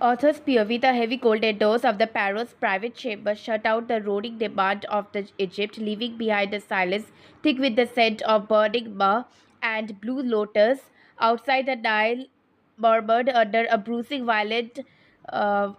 Author's POV. The heavy golden doors of the pharaoh's private chamber shut out the roaring demand of the Egypt, leaving behind a silence thick with the scent of burning myrrh and blue lotus. Outside, the Nile murmured under a bruising violent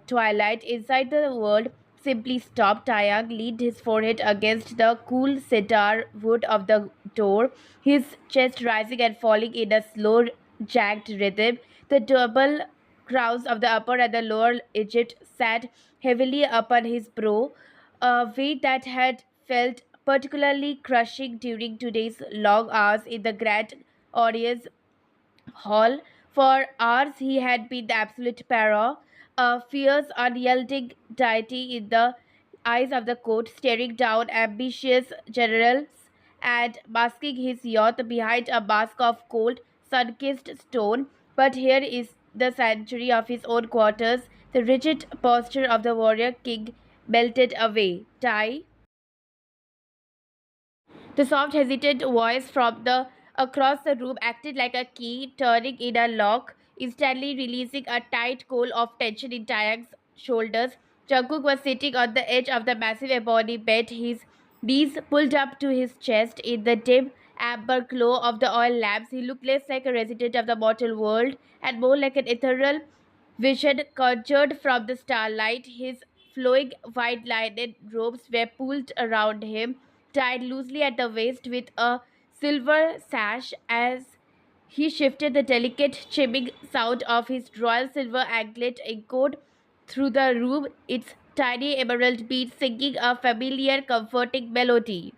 twilight. Inside, the world simply stopped. Taeyang leaned his forehead against the cool cedar wood of the door, his chest rising and falling in a slow, jagged rhythm. The double crowns of the upper and the lower Egypt sat heavily upon his brow, a weight that had felt particularly crushing during today's long hours in the grand audience hall. For hours he had been the absolute pharaoh, a fierce, unyielding deity in the eyes of the court, staring down ambitious generals and masking his yacht behind a mask of cold, sun-kissed stone. But here is the sanctuary of his own quarters. The rigid posture of the warrior king melted away. Tai, the soft, hesitant voice from the across the room acted like a key turning in a lock, instantly releasing a tight coil of tension in Taeyang's shoulders. Jungkook was sitting on the edge of the massive ebony bed, his knees pulled up to his chest. In the dim amber glow of the oil lamps, he looked less like a resident of the mortal world and more like an ethereal vision conjured from the starlight. His flowing white linen robes were pulled around him, tied loosely at the waist with a silver sash. As he shifted, the delicate chiming sound of his royal silver anklet echoed through the room, its tiny emerald beads singing a familiar, comforting melody.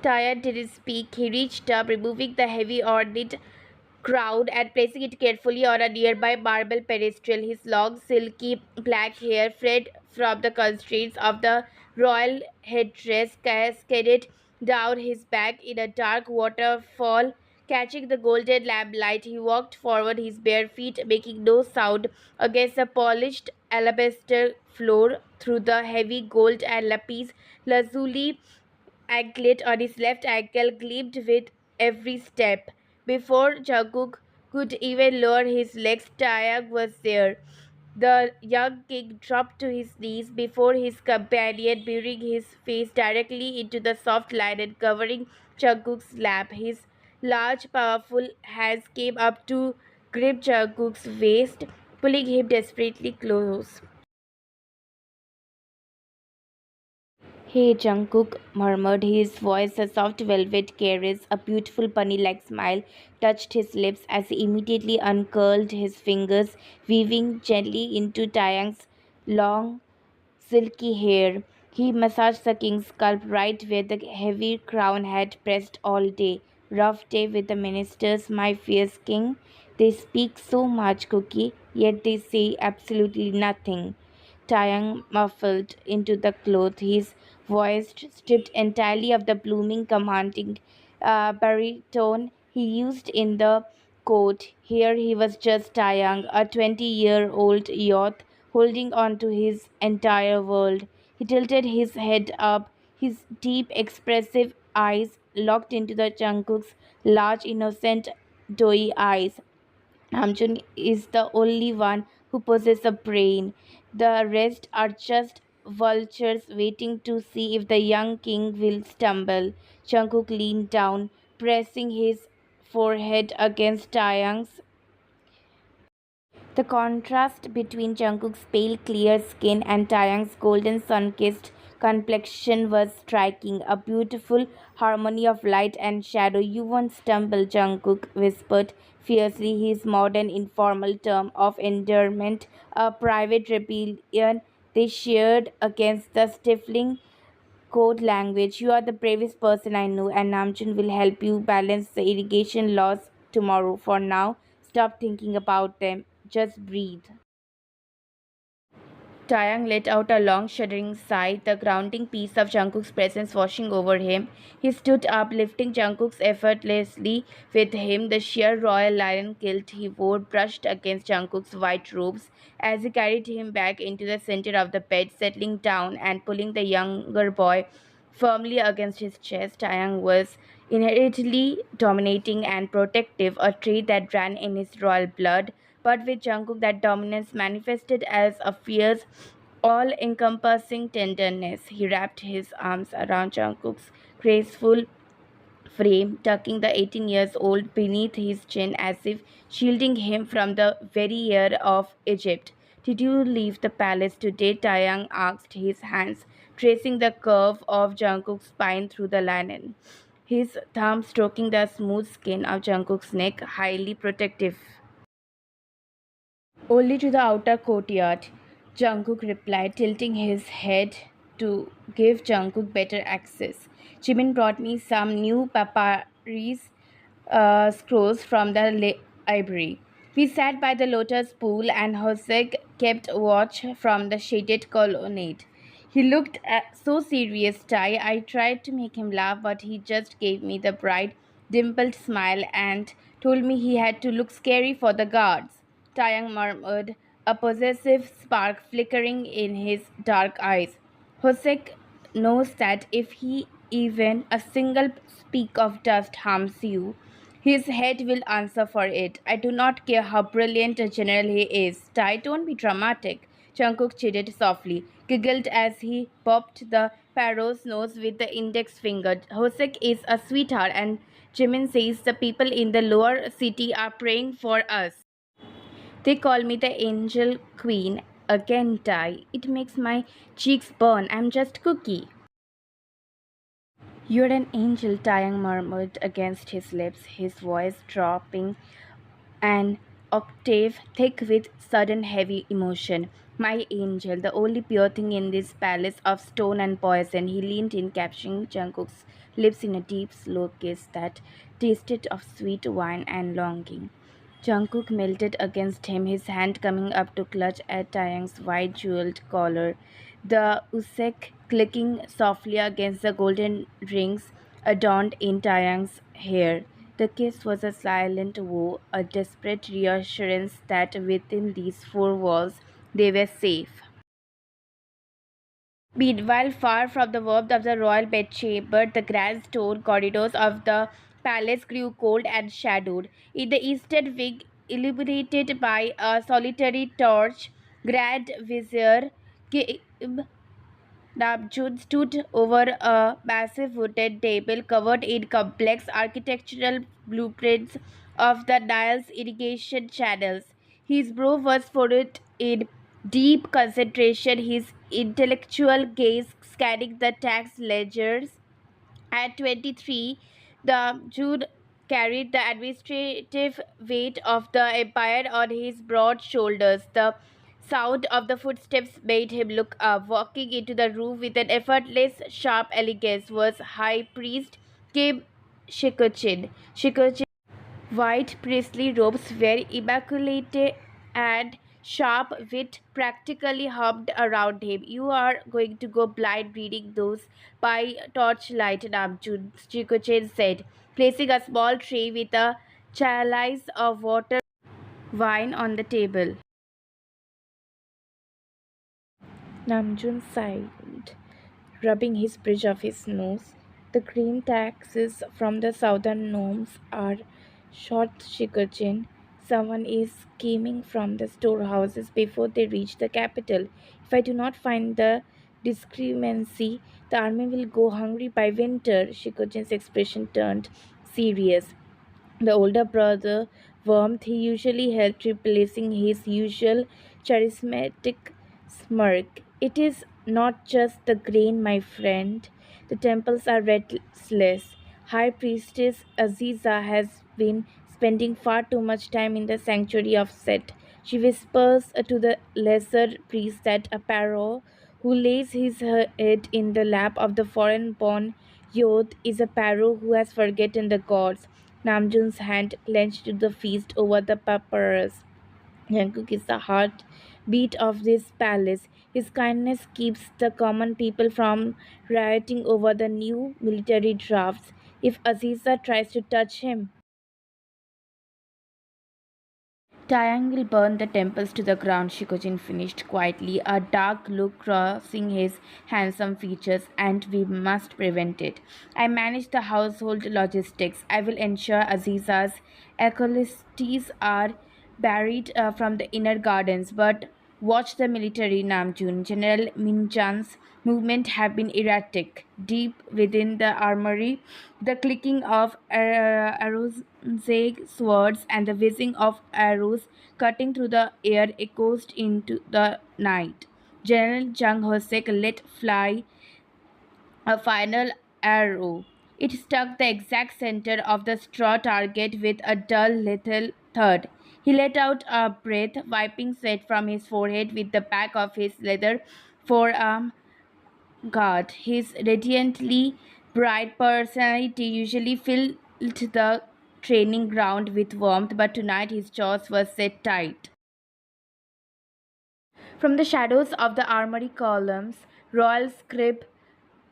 Tired didn't speak. He reached up, removing the heavy ornate crown and placing it carefully on a nearby marble pedestal. His long, silky black hair, frayed from the constraints of the royal headdress, cascaded down his back in a dark waterfall. Catching the golden lamplight, he walked forward, his bare feet making no sound against the polished alabaster floor. Through the heavy gold and lapis lazuli anklet on his left ankle gleamed with every step. Before Jungkook could even lower his legs, Taeyang was there. The young king dropped to his knees before his companion, burying his face directly into the soft linen covering Jungkook's lap. His large, powerful hands came up to grip Jungkook's waist, pulling him desperately close. Hey, Jungkook murmured, his voice a soft velvet caress. A beautiful bunny-like smile touched his lips as he immediately uncurled his fingers, weaving gently into Taeyang's long, silky hair. He massaged the king's scalp right where the heavy crown had pressed all day. Rough day with the ministers, my fierce king. They speak so much, Cookie, yet they say absolutely nothing. Taeyang muffled into the cloth, his voice stripped entirely of the blooming, commanding baritone he used in the court. Here he was just Taeyang, a 20-year-old youth holding on to his entire world. He tilted his head up, his deep, expressive eyes locked into the Jungkook's large, innocent, doughy eyes. Namjoon is the only one who possesses a brain. The rest are just vultures waiting to see if the young king will stumble. Jungkook leaned down, pressing his forehead against Taeyang's. The contrast between Jungkook's pale, clear skin and Taeyang's golden sun-kissed complexion was striking, a beautiful harmony of light and shadow. You won't stumble, Jungkook whispered fiercely, his modern informal term of endearment, a private rebellion they shared against the stifling code language. You are the bravest person I know, and Namjoon will help you balance the irrigation laws tomorrow. For now, stop thinking about them. Just breathe. Taeyang let out a long, shuddering sigh, the grounding peace of Jungkook's presence washing over him. He stood up, lifting Jungkook's effortlessly with him. The sheer royal lion kilt he wore brushed against Jungkook's white robes as he carried him back into the center of the bed, settling down and pulling the younger boy firmly against his chest. Taeyang was inherently dominating and protective, a trait that ran in his royal blood. but with Jungkook that dominance manifested as a fierce, all-encompassing tenderness. He wrapped his arms around Jungkook's graceful frame, tucking the 18 years old beneath his chin as if shielding him from the very air of Egypt. Did you leave the palace today? Taeyang asked, his hands tracing the curve of Jungkook's spine through the linen, his thumb stroking the smooth skin of Jungkook's neck, highly protective. Only to the outer courtyard, Jungkook replied, tilting his head to give Jungkook better access. Jimin brought me some new papyrus scrolls from the library. We sat by the lotus pool and Hosek kept watch from the shaded colonnade. He looked so serious, Tai. I tried to make him laugh, but he just gave me the bright, dimpled smile and told me he had to look scary for the guards. Taeyang murmured, a possessive spark flickering in his dark eyes. Hosek knows that if he even a single speck of dust harms you, his head will answer for it. I do not care how brilliant a general he is. Tai, don't be dramatic. Jungkook chided softly, giggled as he popped the Pharaoh's nose with the index finger. Hosek is a sweetheart, and Jimin says the people in the lower city are praying for us. They call me the Angel Queen. Again, Tai. It makes my cheeks burn. I'm just Cookie. You're an angel, Taeyang murmured against his lips, his voice dropping an octave thick with sudden heavy emotion. My angel, the only pure thing in this palace of stone and poison. He leaned in, capturing Jungkook's lips in a deep, slow kiss that tasted of sweet wine and longing. Jungkook melted against him, his hand coming up to clutch at Taeyang's white jeweled collar, the usek clicking softly against the golden rings adorned in Taeyang's hair. The kiss was a silent woe, a desperate reassurance that within these four walls they were safe. Meanwhile, far from the warmth of the royal bedchamber, the grand stone corridors of the palace grew cold and shadowed. In the eastern wing, illuminated by a solitary torch, Grand Vizier Kim Namjoon stood over a massive wooden table covered in complex architectural blueprints of the Nile's irrigation channels. His brow was furrowed in deep concentration, his intellectual gaze scanning the tax ledgers. At 23, the Jude carried the administrative weight of the empire on his broad shoulders. The sound of the footsteps made him look up. Walking into the room with an effortless, sharp elegance was High Priest Kim Shikochin. White priestly robes were immaculate and sharp wit practically hummed around him. You are going to go blind reading those by torchlight, Namjoon, Chikochen said, placing a small tray with a chalice of water wine on the table. Namjoon sighed, rubbing his bridge of his nose. The green taxes from the southern gnomes are short, Shikojin. Someone is scheming from the storehouses before they reach the capital. If I do not find the discrepancy, the army will go hungry by winter. Shikojin's expression turned serious. The older brother warmth he usually held, replacing his usual charismatic smirk. It is not just the grain, my friend. The temples are restless. High Priestess Aziza has been spending far too much time in the sanctuary of Set. She whispers to the lesser priest that a pharaoh who lays his head in the lap of the foreign born youth is a pharaoh who has forgotten the gods. Namjoon's hand clenched to the feast over the papyrus. Jungkook is the heartbeat of this palace. His kindness keeps the common people from rioting over the new military drafts. If Aziza tries to touch him, Taeyang will burn the temples to the ground, Shikojin finished quietly, a dark look crossing his handsome features, and we must prevent it. I manage the household logistics. I will ensure Aziza's acolytes are barred from the inner gardens, but watch the military Namjoon. General Minjan's movement have been erratic. Deep within the armory, the clicking of arrows, swords, and the whizzing of arrows cutting through the air echoed into the night. General Jang Hosek let fly a final arrow. It struck the exact center of the straw target with a dull little thud. He let out a breath, wiping sweat from his forehead with the back of his leather forearm guard. His radiantly bright personality usually filled the training ground with warmth, but tonight his jaws were set tight. From the shadows of the armory columns, Royal Scrib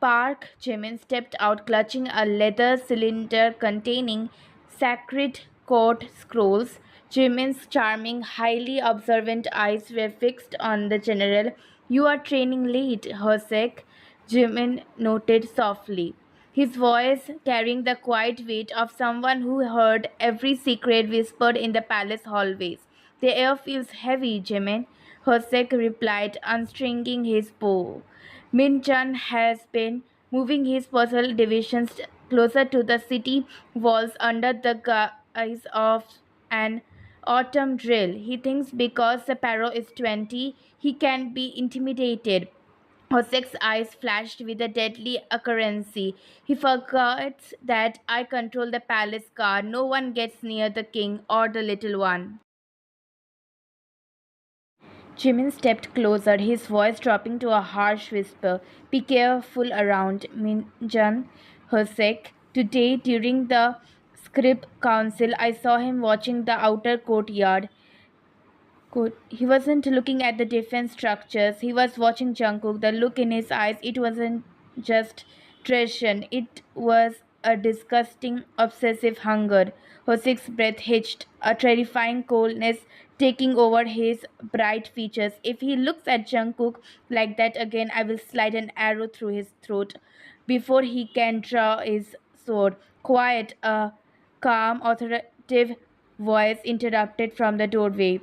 Park Jimin stepped out clutching a leather cylinder containing sacred court scrolls. Jimin's charming, highly observant eyes were fixed on the general. You are training late, Hosek, Jimin noted softly, his voice carrying the quiet weight of someone who heard every secret whispered in the palace hallways. The air feels heavy, Jimin, Hosek replied, unstringing his bow. Min Chan has been moving his personal divisions closer to the city walls under the guise of an autumn drill. He thinks because the Paro is 20, he can be intimidated. Hosek's eyes flashed with a deadly accuracy. He forgets that I control the palace guard. No one gets near the king or the little one. Jimin stepped closer, his voice dropping to a harsh whisper. Be careful around Minjan Hosek. Today, during the script council, I saw him watching the outer courtyard. Good. He wasn't looking at the defense structures. He was watching Jungkook. The look in his eyes, it wasn't just treason. It was a disgusting, obsessive hunger. Hosik's breath hitched, a terrifying coldness taking over his bright features. If he looks at Jungkook like that again, I will slide an arrow through his throat before he can draw his sword. Quiet, a calm, authoritative voice interrupted from the doorway.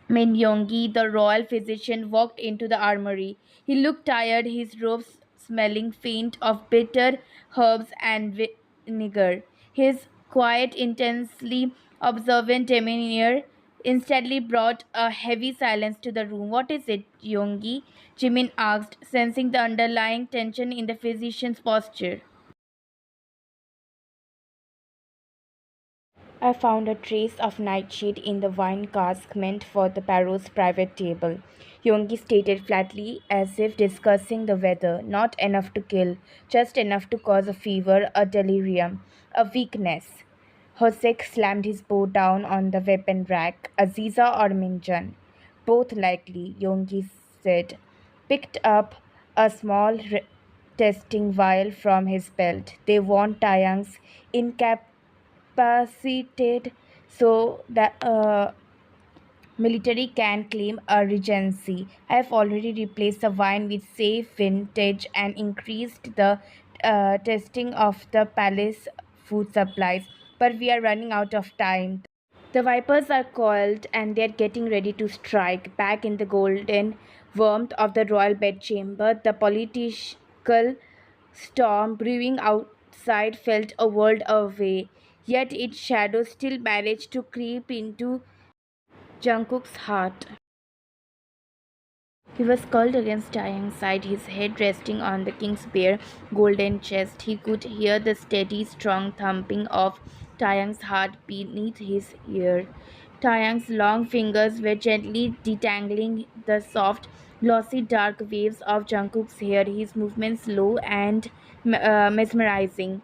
Min Yongi, the royal physician, walked into the armory. He looked tired, his robes smelling faint of bitter herbs and vinegar. His quiet, intensely observant demeanor instantly brought a heavy silence to the room. What is it, Yongi? Jimin asked, sensing the underlying tension in the physician's posture. I found a trace of nightshade in the wine cask meant for the Paro's private table. Yongi stated flatly, as if discussing the weather. Not enough to kill, just enough to cause a fever, a delirium, a weakness. Hosek slammed his bow down on the weapon rack. Aziza or Minjan? Both likely, Yongi said. Picked up a small testing vial from his belt. They want Taeyang's incapacitated so that military can claim a regency. I have already replaced the wine with safe vintage and increased the testing of the palace food supplies, but we are running out of time. The vipers are coiled and they're getting ready to strike. Back in the golden warmth of the royal bedchamber, the political storm brewing outside felt a world away. Yet its shadow still managed to creep into Jungkook's heart. He was curled against Taeyang's side, his head resting on the king's bare, golden chest. He could hear the steady, strong thumping of Taeyang's heart beneath his ear. Taeyang's long fingers were gently detangling the soft, glossy dark waves of Jungkook's hair, his movements slow and mesmerizing.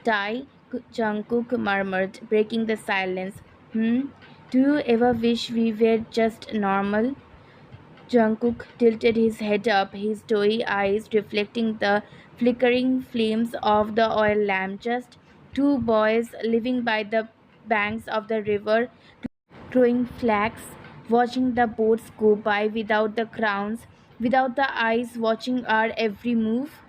Tai, Jungkook murmured, breaking the silence. Hmm? Do you ever wish we were just normal? Jungkook tilted his head up, his doughy eyes reflecting the flickering flames of the oil lamp. Just two boys living by the banks of the river, growing flax, watching the boats go by without the crowns, without the eyes watching our every move.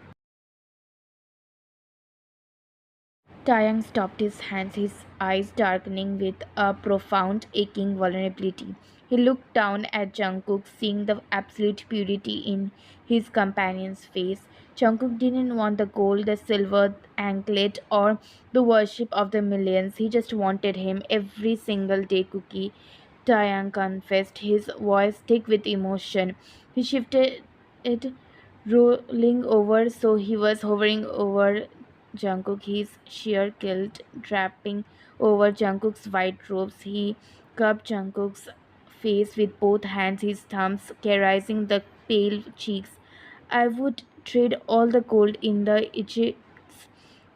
Taeyang stopped his hands, his eyes darkening with a profound, aching vulnerability. He looked down at Jungkook, seeing the absolute purity in his companion's face. Jungkook didn't want the gold, the silver anklet, or the worship of the millions. He just wanted him every single day, Cookie. Taeyang confessed, his voice thick with emotion. He shifted it, rolling over so he was hovering over Jungkook, his sheer guilt draping over Jungkook's white robes. He cupped Jungkook's face with both hands, his thumbs caressing the pale cheeks. I would trade all the gold in the Egypt's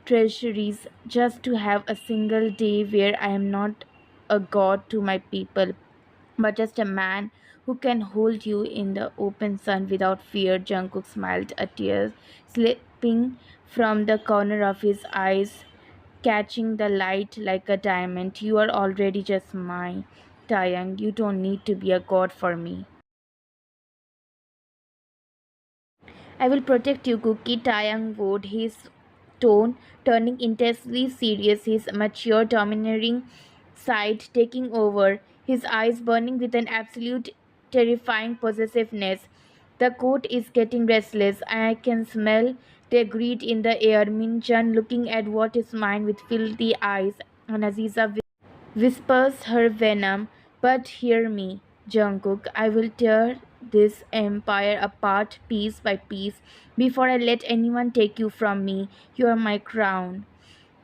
treasuries just to have a single day where I am not a god to my people, but just a man who can hold you in the open sun without fear. Jungkook smiled, a tear slipping from the corner of his eyes, catching the light like a diamond. You are already just mine, Taeyang. You don't need to be a god for me. I will protect you, Cookie. Taeyang vowed, his tone turning intensely serious, his mature, domineering side taking over, his eyes burning with an absolute terrifying possessiveness. The court is getting restless. I can smell their greed in the air. Minchan looking at what is mine with filthy eyes, and Aziza whispers her venom. But hear me, Jungkook, I will tear this empire apart piece by piece before I let anyone take you from me. You are my crown.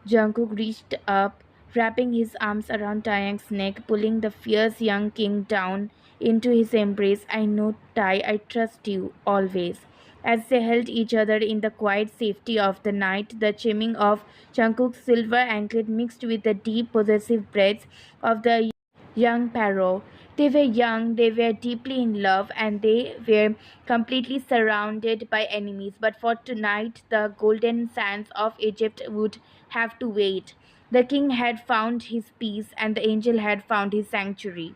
Jungkook reached up, wrapping his arms around Taeyang's neck, pulling the fierce young king down into his embrace. I know, Tai, I trust you, always. As they held each other in the quiet safety of the night, the chiming of Jungkook's silver anklet mixed with the deep, possessive breaths of the young Pharaoh. They were young, they were deeply in love, and they were completely surrounded by enemies. But for tonight, the golden sands of Egypt would have to wait. The king had found his peace, and the angel had found his sanctuary.